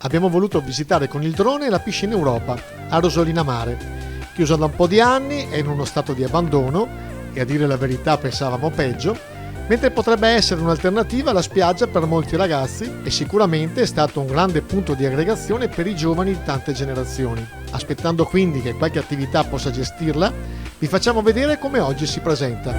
abbiamo voluto visitare con il drone la piscina Europa a Rosolina Mare, chiusa da un po' di anni e in uno stato di abbandono, e a dire la verità pensavamo peggio, mentre potrebbe essere un'alternativa alla spiaggia per molti ragazzi e sicuramente è stato un grande punto di aggregazione per i giovani di tante generazioni. Aspettando quindi che qualche attività possa gestirla, vi facciamo vedere come oggi si presenta.